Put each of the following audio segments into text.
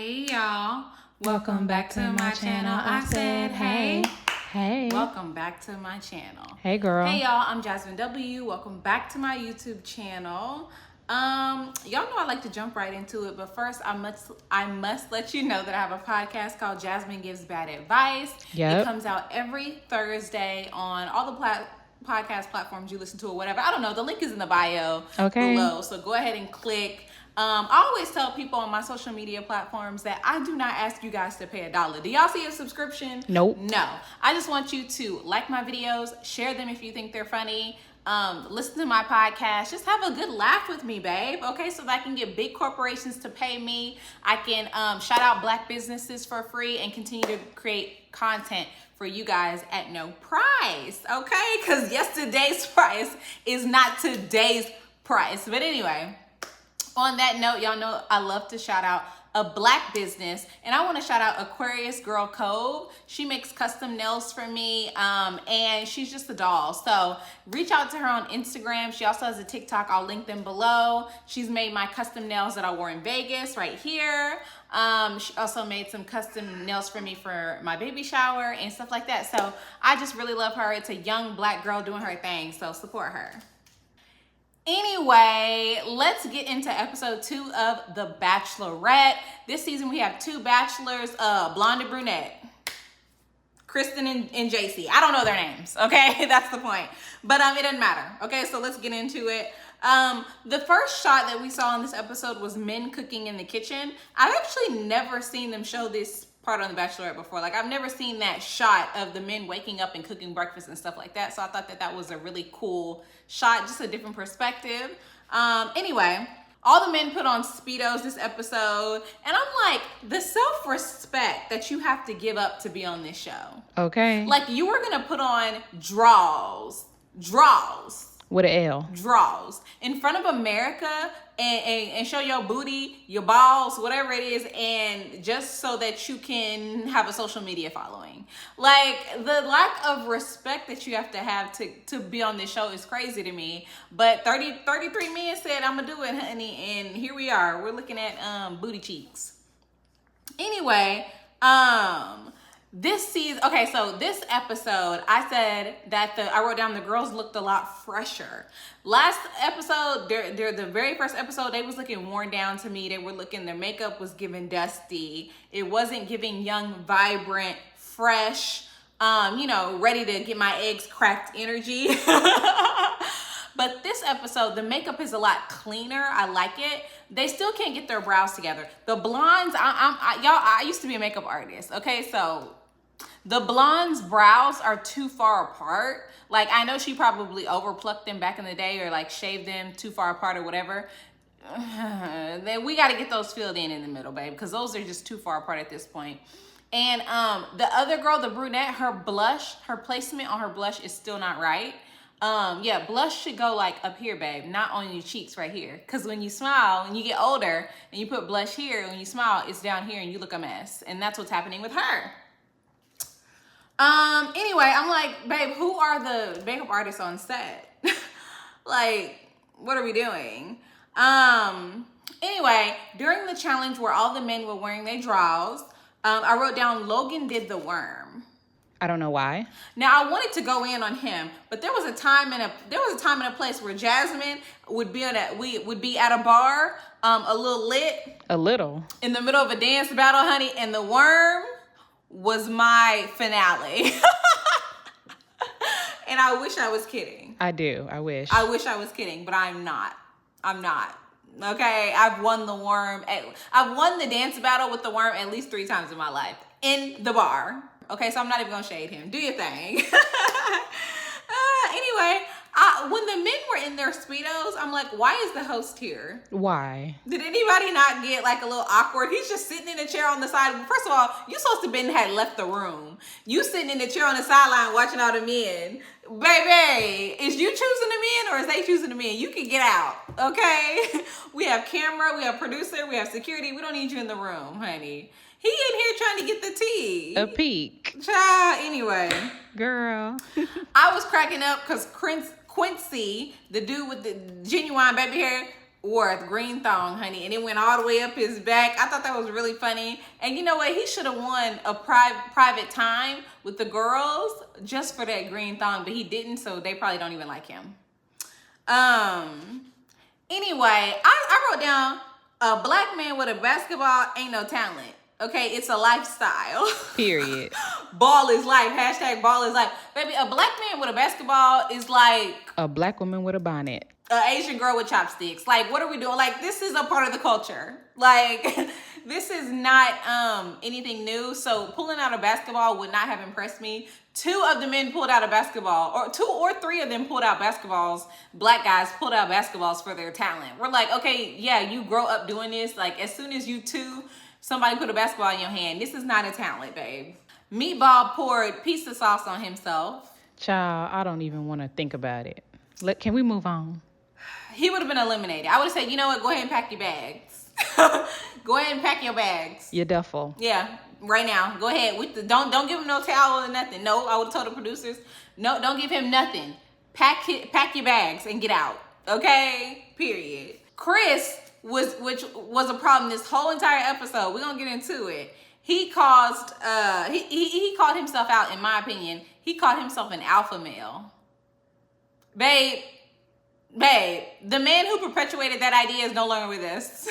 Hey y'all, welcome back to my channel. I said hey. Hey. Welcome back to my channel. Hey girl. Hey y'all, I'm Jasmine W. Welcome back to my YouTube channel. Y'all know I like to jump right into it, but first I must let you know that I have a podcast called Jasmine Gives Bad Advice. Yep. It comes out every Thursday on all the podcast platforms you listen to or whatever. I don't know. The link is in the bio below, so go ahead and click. I always tell people on my social media platforms that I do not ask you guys to pay $1. Do y'all see a subscription? Nope. No. I just want you to like my videos, share them if you think they're funny, listen to my podcast, just have a good laugh with me, babe. Okay, so that I can get big corporations to pay me. I can shout out black businesses for free and continue to create content for you guys at no price. Okay, because yesterday's price is not today's price. But anyway, on that note, y'all know I love to shout out a black business, and I want to shout out Aquarius Girl Cove. She makes custom nails for me, and she's just a doll. So reach out to her on Instagram. She also has a TikTok. I'll link them below. She's made my custom nails that I wore in Vegas right here. She also made some custom nails for me for my baby shower and stuff like that. So I just really love her. It's a young black girl doing her thing, so support her. Anyway, let's get into episode 2 of The Bachelorette. This season we have 2 bachelors, blonde and brunette. Kristen and JC. I don't know their names, okay? That's the point. But it doesn't matter. Okay, so let's get into it. The first shot that we saw in this episode was men cooking in the kitchen. I've actually never seen them show this part on The Bachelorette before. Like, I've never seen that shot of the men waking up and cooking breakfast and stuff like that. So I thought that was a really cool shot, just a different perspective. Anyway, all the men put on Speedos this episode, and I'm like, the self-respect that you have to give up to be on this show. Okay. Like, you were gonna put on draws with an L. Draws in front of America and show your booty, your balls, whatever it is, and just so that you can have a social media following. Like, the lack of respect that you have to be on this show is crazy to me. But 33 men said, I'm gonna do it, honey, and here we are. We're looking at booty cheeks. Anyway, this season, okay, so this episode, I said that I wrote down the girls looked a lot fresher. Last episode, the very first episode, they was looking worn down to me. Their makeup was giving dusty. It wasn't giving young, vibrant, fresh, ready to get my eggs cracked energy. But this episode, the makeup is a lot cleaner. I like it. They still can't get their brows together. The blondes, I used to be a makeup artist. Okay, so the blondes' brows are too far apart. Like, I know she probably overplucked them back in the day or like shaved them too far apart or whatever. Then we got to get those filled in the middle, babe, because those are just too far apart at this point. And the other girl, the brunette, her placement on her blush is still not right. Yeah, blush should go like up here, babe, not on your cheeks right here. Because when you smile and you get older and you put blush here, when you smile, it's down here and you look a mess. And that's what's happening with her. Anyway, I'm like, babe, who are the makeup artists on set? Like, what are we doing? Anyway, during the challenge where all the men were wearing their draws, I wrote down Logan did the worm. I don't know why. Now, I wanted to go in on him, but there was a time and a place where Jasmine would be at a bar, a little lit. A little. In the middle of a dance battle, honey, and the worm was my finale. And I wish I was kidding. I do. I wish. I wish I was kidding, but I'm not. I'm not. Okay, I've won the worm. I've won the dance battle with the worm at least 3 times in my life in the bar. Okay, so I'm not even gonna shade him. Do your thing. Anyway, when the men were in their Speedos, I'm like, why is the host here? Why? Did anybody not get like a little awkward? He's just sitting in a chair on the side. First of all, you supposed to had left the room. You sitting in the chair on the sideline watching all the men. Baby, is you choosing the men or is they choosing the men? You can get out, okay? We have camera, we have producer, we have security. We don't need you in the room, honey. He in here trying to get the tea. A peek. Child, anyway. Girl. I was cracking up because Quincy, the dude with the genuine baby hair, wore a green thong, honey, and it went all the way up his back. I thought that was really funny. And you know what? He should have won a private time with the girls just for that green thong, but he didn't, so they probably don't even like him. Anyway, I wrote down, a black man with a basketball ain't no talent. Okay, it's a lifestyle. Period. Ball is life. Hashtag ball is life. Baby, a black man with a basketball is like a black woman with a bonnet. An Asian girl with chopsticks. Like, what are we doing? Like, this is a part of the culture. Like, this is not anything new. So pulling out a basketball would not have impressed me. 2 of the men pulled out a basketball, or 2 or 3 of them pulled out basketballs. Black guys pulled out basketballs for their talent. We're like, okay, yeah, you grow up doing this. Like, as soon as you 2, somebody put a basketball in your hand. This is not a talent, babe. Meatball poured pizza sauce on himself. Child, I don't even want to think about it. Can we move on? He would have been eliminated. I would have said, you know what? Go ahead and pack your bags. Go ahead and pack your bags. Your duffel. Yeah, right now. Go ahead. Don't give him no towel or nothing. No, I would have told the producers, no, don't give him nothing. Pack your bags and get out. Okay? Period. Chris which was a problem this whole entire episode. We're gonna get into it. He caused he called himself out, in my opinion. He called himself an alpha male. Babe, the man who perpetuated that idea is no longer with us.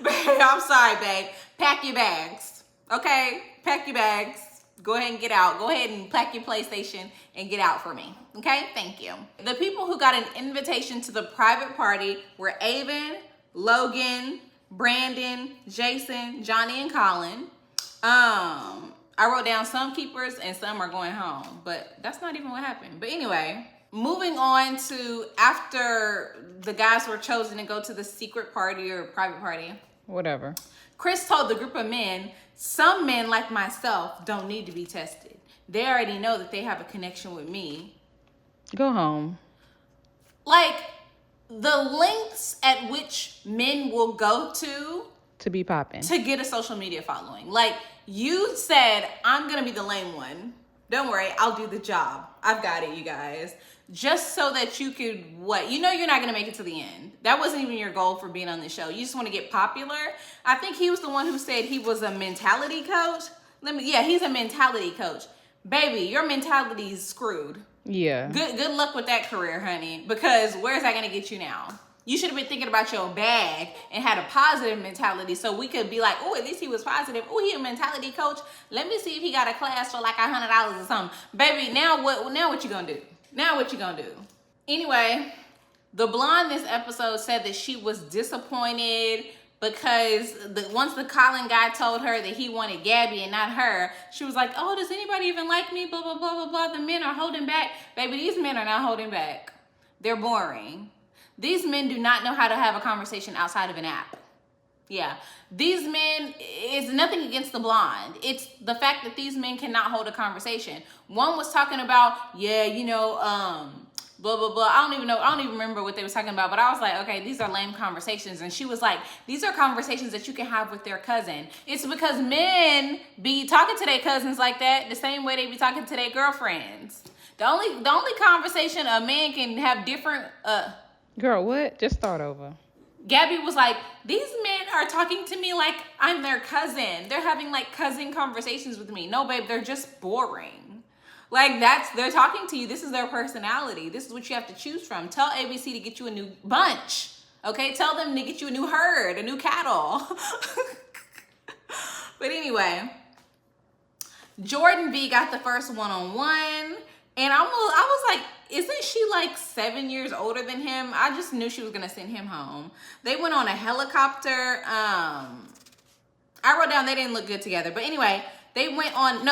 Babe, I'm sorry, babe. Pack your bags. Okay? Pack your bags. Go ahead and get out. Go ahead and pack your PlayStation and get out for me. Okay? Thank you. The people who got an invitation to the private party were Avon, Logan, Brandon, Jason, Johnny, and Colin. I wrote down some keepers and some are going home, but that's not even what happened. But anyway, moving on to after the guys were chosen to go to the secret party or private party. Whatever. Chris told the group of men, some men like myself don't need to be tested. They already know that they have a connection with me. Go home. Like, the lengths at which men will go to be popping, to get a social media following. Like, you said, I'm going to be the lame one. Don't worry, I'll do the job. I've got it, you guys. Just so that you could, what? You know you're not going to make it to the end. That wasn't even your goal for being on the show. You just want to get popular. I think he was the one who said he was a mentality coach. He's a mentality coach. Baby, your mentality is screwed. Yeah. Good luck with that career, honey. Because where's that going to get you now? You should have been thinking about your bag and had a positive mentality so we could be like, oh, at least he was positive. Oh, he a mentality coach. Let me see if he got a class for like $100 or something. Baby, now what you gonna do? Now what you gonna do? Anyway, the blonde this episode said that she was disappointed because once the Colin guy told her that he wanted Gabby and not her, she was like, oh, does anybody even like me? Blah, blah, blah, blah, blah. The men are holding back. Baby, these men are not holding back. They're boring. These men do not know how to have a conversation outside of an app. Yeah. These men, it's nothing against the blonde. It's the fact that these men cannot hold a conversation. One was talking about, blah, blah, blah. I don't even remember what they was talking about, but I was like, okay, these are lame conversations. And she was like, these are conversations that you can have with their cousin. It's because men be talking to their cousins like that the same way they be talking to their girlfriends. The only conversation a man can have different, Girl, what? Just start over. Gabby was like, these men are talking to me like I'm their cousin. They're having like cousin conversations with me. No, babe, they're just boring. Like they're talking to you. This is their personality. This is what you have to choose from. Tell ABC to get you a new bunch. Okay? Tell them to get you a new herd, a new cattle. But anyway, Jordan V got the first one-on-one. And I was like, isn't she like 7 years older than him? I just knew she was going to send him home. They went on a helicopter. I wrote down they didn't look good together. But anyway, they went on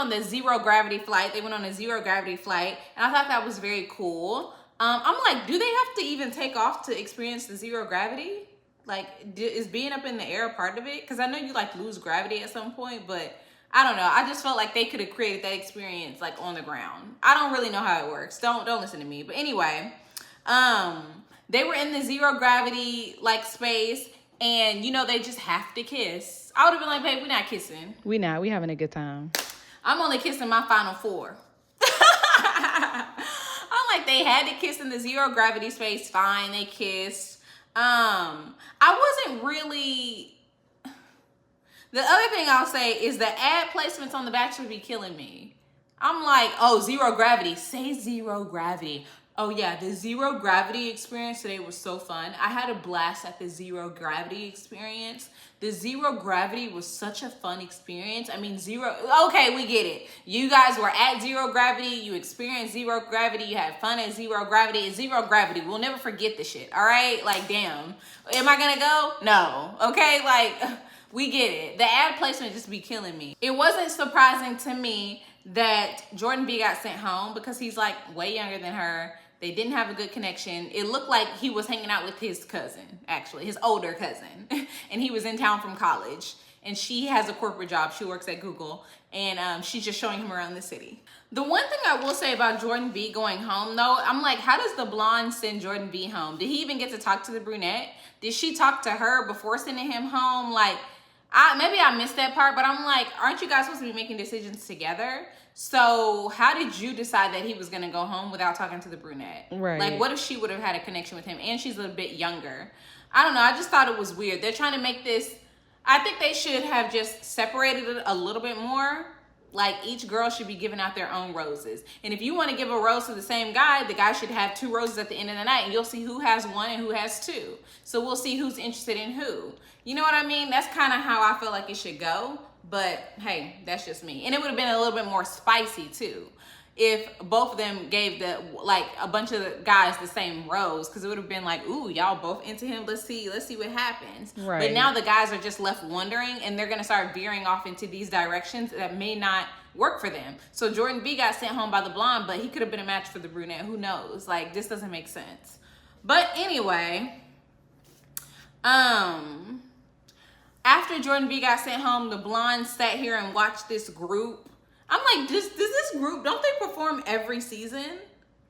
the zero gravity flight. They went on a zero gravity flight. And I thought that was very cool. I'm like, do they have to even take off to experience the zero gravity? Like, is being up in the air a part of it? Because I know you like lose gravity at some point, but I don't know. I just felt like they could have created that experience like on the ground. I don't really know how it works. Don't listen to me. But anyway, they were in the zero gravity like space, and they just have to kiss. I would have been like, babe, we're not kissing. We having a good time. I'm only kissing my final 4. I'm like, they had to kiss in the zero gravity space. Fine, they kissed. I wasn't really. The other thing I'll say is the ad placements on The Bachelor be killing me. I'm like, oh, zero gravity. Say zero gravity. Oh yeah, the zero gravity experience today was so fun. I had a blast at the zero gravity experience. The zero gravity was such a fun experience. I mean, okay, we get it. You guys were at zero gravity. You experienced zero gravity. You had fun at zero gravity. It's zero gravity. We'll never forget the shit, all right? Like, damn. Am I gonna go? No. Okay, like, we get it. The ad placement just be killing me. It wasn't surprising to me that Jordan B got sent home because he's like way younger than her. They didn't have a good connection. It looked like he was hanging out with his cousin, actually, his older cousin. And he was in town from college. And she has a corporate job. She works at Google. And she's just showing him around the city. The one thing I will say about Jordan B going home, though, I'm like, how does the blonde send Jordan B home? Did he even get to talk to the brunette? Did she talk to her before sending him home? Like, maybe I missed that part, but I'm like, aren't you guys supposed to be making decisions together? So how did you decide that he was going to go home without talking to the brunette? Right. Like, what if she would have had a connection with him? And she's a bit younger. I don't know. I just thought it was weird. They're trying to make this. I think they should have just separated it a little bit more. Like, each girl should be giving out their own roses. And if you want to give a rose to the same guy, the guy should have 2 roses at the end of the night. And you'll see who has 1 and who has 2. So we'll see who's interested in who. You know what I mean? That's kind of how I feel like it should go. But, hey, that's just me. And it would have been a little bit more spicy, too, if both of them gave a bunch of the guys the same rose. Because it would have been like, ooh, y'all both into him. Let's see what happens. Right. But now the guys are just left wondering, and they're going to start veering off into these directions that may not work for them. So Jordan B got sent home by the blonde, but he could have been a match for the brunette. Who knows? Like, this doesn't make sense. But anyway, after Jordan B got sent home, the blonde sat here and watched this group. I'm like, does this group, don't they perform every season?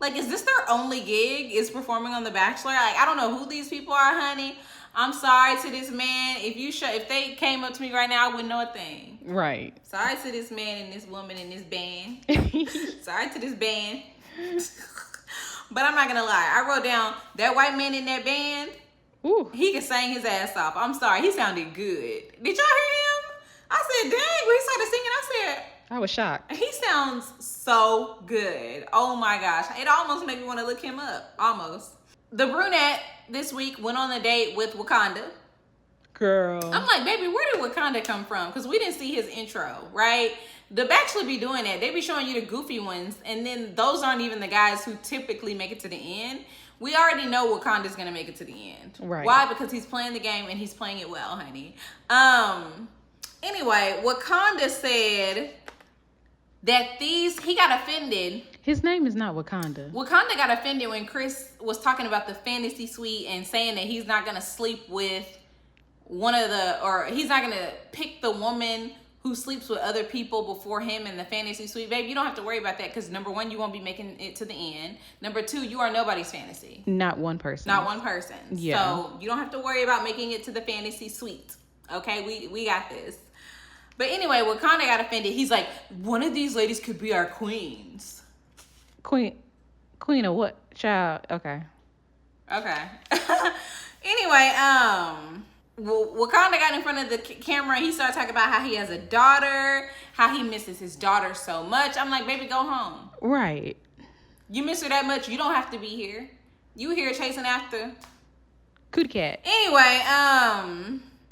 Like, is this their only gig, is performing on The Bachelor? Like, I don't know who these people are, honey. I'm sorry to this man. If they came up to me right now, I wouldn't know a thing. Right. Sorry to this man and this woman and this band. Sorry to this band. But I'm not gonna lie. I wrote down that white man in that band. Ooh. He can sing his ass off. I'm sorry. He sounded good. Did y'all hear him? I said, dang, when he started singing, I said, I was shocked. he sounds so good. Oh my gosh. It almost made me want to look him up. Almost. The brunette this week went on a date with Wakanda. Girl. I'm like, baby, where did Wakanda come from? Because we didn't see his intro, right? The Bachelor be doing that. They be showing you the goofy ones, and then those aren't even the guys who typically make it to the end. We already know Wakanda's gonna make it to the end. Right. Why? Because he's playing the game and he's playing it well, honey. Anyway, Wakanda said that he got offended. His name is not Wakanda. Wakanda got offended when Chris was talking about the fantasy suite and saying that he's not gonna sleep with he's not gonna pick the woman who sleeps with other people before him in the fantasy suite. Babe, you don't have to worry about that because number 1, you won't be making it to the end. Number 2, you are nobody's fantasy. Not one person. Not one person. Yeah. So you don't have to worry about making it to the fantasy suite. Okay, we got this. But anyway, Wakanda got offended. He's like, one of these ladies could be our queens. Queen of what? Child. Okay. Anyway, Wakanda got in front of the camera and he started talking about how he has a daughter, how he misses his daughter so much. I'm like, baby, go home. Right. You miss her that much, you don't have to be here. You here chasing after Cootie cat. Anyway,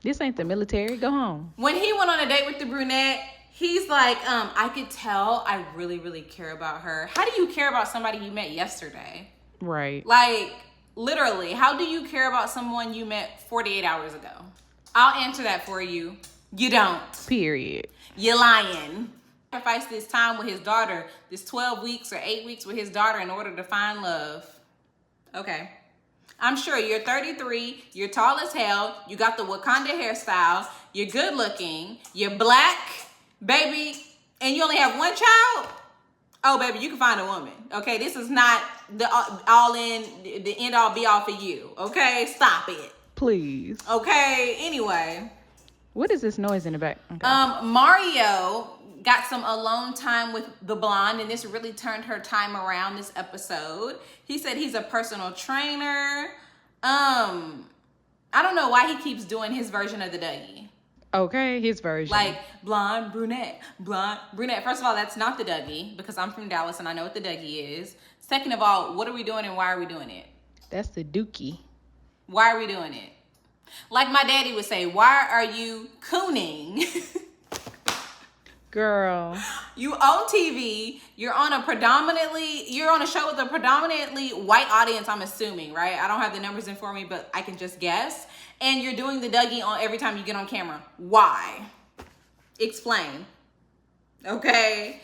This ain't the military. Go home. when he went on a date with the brunette, he's like, I could tell I really, really care about her. How do you care about somebody you met yesterday? Right. Like, literally, how do you care about someone you met 48 hours ago? I'll answer that for you. You don't. Period. You're lying. Sacrifice this time with his daughter, this 12 weeks or 8 weeks with his daughter in order to find love. Okay. I'm sure you're 33, you're tall as hell, you got the Wakanda hairstyle, you're good looking, you're black, baby, and you only have 1 child? Oh, baby, you can find a woman. Okay, this is not the end all be all for you. Okay, stop it. Please. Okay, anyway. What is this noise in the back? Okay. Mario got some alone time with the blonde, and this really turned her time around this episode. He said he's a personal trainer. I don't know why he keeps doing his version of the Dougie. Okay, his version. Like blonde, brunette, blonde, brunette. First of all, that's not the Dougie because I'm from Dallas and I know what the Dougie is. Second of all, what are we doing and why are we doing it? That's the Dookie. Why are we doing it? Like my daddy would say, why are you cooning? Girl. You own TV. You're on a show with a predominantly white audience, I'm assuming, right? I don't have the numbers in for me, but I can just guess. And you're doing the Dougie on every time you get on camera. Why? Explain. Okay?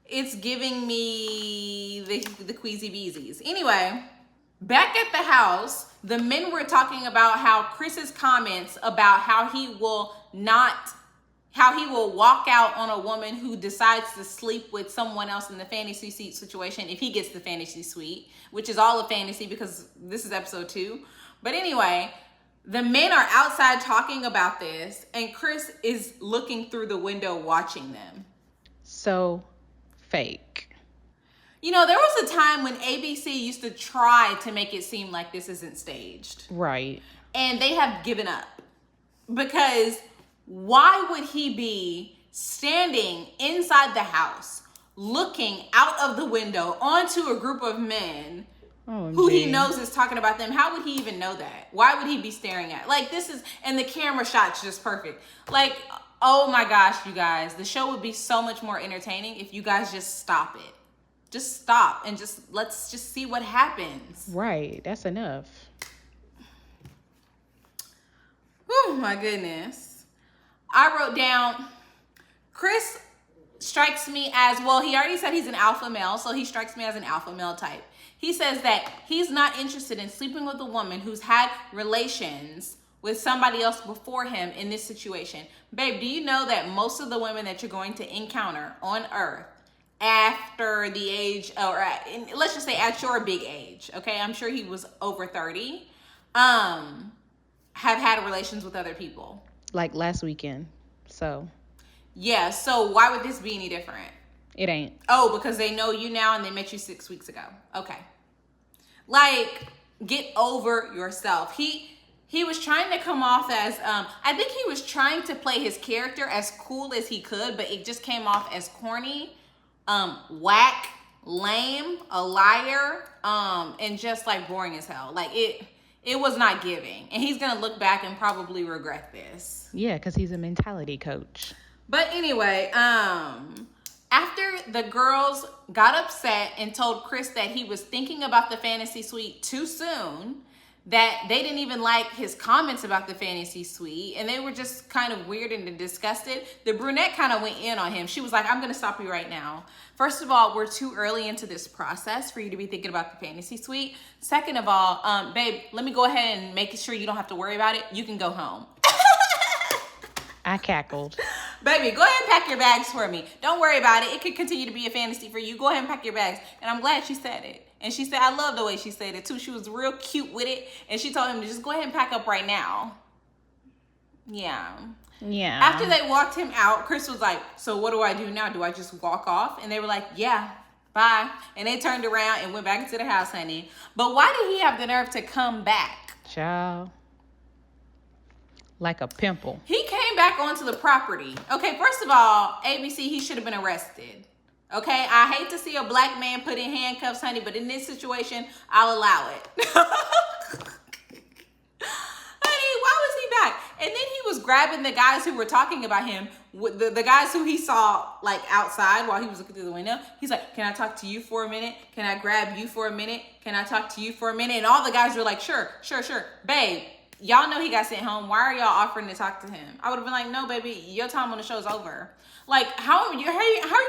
It's giving me the queasy beesies. Anyway, back at the house, the men were talking about how Chris's comments about how he will walk out on a woman who decides to sleep with someone else in the fantasy suite situation if he gets the fantasy suite, which is all a fantasy because this is episode 2. But anyway, the men are outside talking about this and Chris is looking through the window watching them. So fake. You know, there was a time when ABC used to try to make it seem like this isn't staged. Right. And they have given up. Because why would he be standing inside the house, looking out of the window onto a group of men who he knows is talking about them? How would he even know that? Why would he be staring at? Like, and the camera shot's just perfect. Like, oh my gosh, you guys, the show would be so much more entertaining if you guys just stop it. Just stop and let's just see what happens. Right, that's enough. Oh my goodness. I wrote down, Chris strikes me as, well, he already said he's an alpha male, so he strikes me as an alpha male type. He says that he's not interested in sleeping with a woman who's had relations with somebody else before him in this situation. Babe, do you know that most of the women that you're going to encounter on Earth after the age, let's just say at your big age, okay? I'm sure he was over 30, have had relations with other people. Like last weekend, so. Yeah, so why would this be any different? It ain't. Oh, because they know you now and they met you 6 weeks ago. Okay. Like, get over yourself. He was trying to come off as, I think he was trying to play his character as cool as he could, but it just came off as corny, whack, lame, a liar, and just like boring as hell. Like it was not giving. And he's going to look back and probably regret this. Yeah, because he's a mentality coach. But anyway, after the girls got upset and told Chris that he was thinking about the fantasy suite too soon, that they didn't even like his comments about the fantasy suite, and they were just kind of weird and disgusted, the brunette kind of went in on him. She was like, I'm going to stop you right now. First of all, we're too early into this process for you to be thinking about the fantasy suite. Second of all, babe, let me go ahead and make sure you don't have to worry about it. You can go home. I cackled. Baby, go ahead and pack your bags for me. Don't worry about it. It could continue to be a fantasy for you. Go ahead and pack your bags. And I'm glad she said it. And she said, I love the way she said it too. She was real cute with it. And she told him to just go ahead and pack up right now. Yeah. Yeah. After they walked him out, Chris was like, so what do I do now? Do I just walk off? And they were like, yeah, bye. And they turned around and went back into the house, honey. But why did he have the nerve to come back? Child. Like a pimple. He came back onto the property. Okay, first of all, ABC, he should have been arrested. Okay, I hate to see a black man put in handcuffs, honey, but in this situation, I'll allow it. Honey, why was he back? And then he was grabbing the guys who were talking about him, the guys who he saw like outside while he was looking through the window. He's like, can I talk to you for a minute? Can I grab you for a minute? Can I talk to you for a minute? And all the guys were like, sure. Babe, y'all know he got sent home. Why are y'all offering to talk to him? I would have been like, no, baby, your time on the show is over. Like, how are you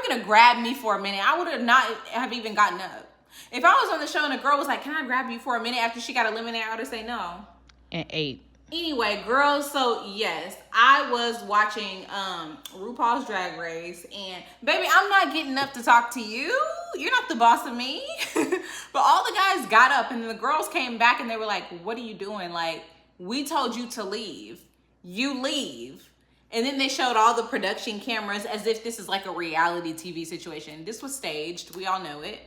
gonna grab me for a minute? I would not have even gotten up. If I was on the show and a girl was like, can I grab you for a minute after she got eliminated, I would have said no. And 8. Anyway, girls, so yes, I was watching RuPaul's Drag Race, and baby, I'm not getting up to talk to you. You're not the boss of me. But all the guys got up, and the girls came back, and they were like, what are you doing? Like, we told you to leave. You leave. And then they showed all the production cameras as if this is like a reality TV situation. This was staged. We all know it.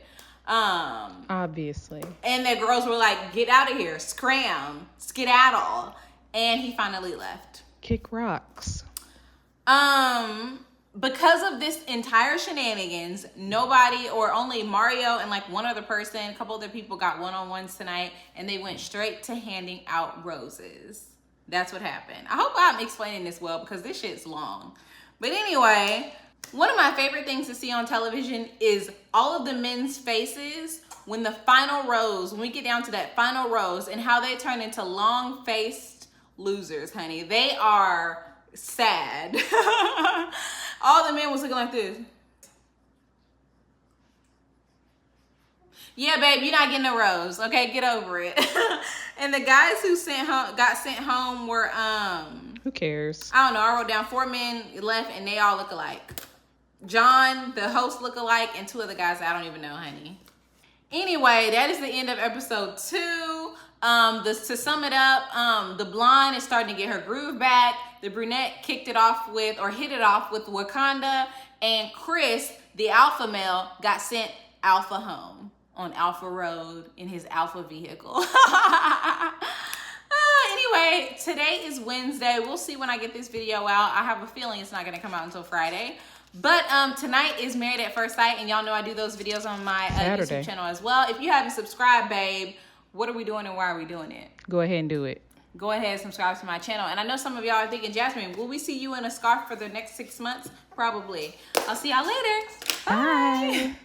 Obviously. And the girls were like, get out of here. Scram. Skedaddle. and he finally left. Kick rocks. Because of this entire shenanigans, nobody, or only Mario and like one other person, a couple other people got one-on-ones tonight, and they went straight to handing out roses. That's what happened. I hope I'm explaining this well because this shit's long. But anyway, one of my favorite things to see on television is all of the men's faces when the final rose, when we get down to that final rose, and how they turn into long-faced losers, honey. They are sad. All the men was looking like this. Yeah, babe, you're not getting a rose. Okay, get over it. And the guys who got sent home were Who cares? I don't know. I wrote down 4 men left, and they all look alike. John, the host, look alike, and 2 other guys I don't even know, honey. Anyway, that is the end of episode 2. To sum it up, the blonde is starting to get her groove back. The brunette hit it off with Wakanda, and Chris, the alpha male, got sent alpha home on Alpha Road in his alpha vehicle. Anyway, today is Wednesday. We'll see when I get this video out. I have a feeling it's not gonna come out until Friday. But tonight is Married at First Sight, and y'all know I do those videos on my YouTube channel as well. If you haven't subscribed, babe, what are we doing and why are we doing it? Go ahead and do it. Go ahead and subscribe to my channel. And I know some of y'all are thinking, Jasmine, will we see you in a scarf for the next 6 months? Probably. I'll see y'all later. Bye. Bye.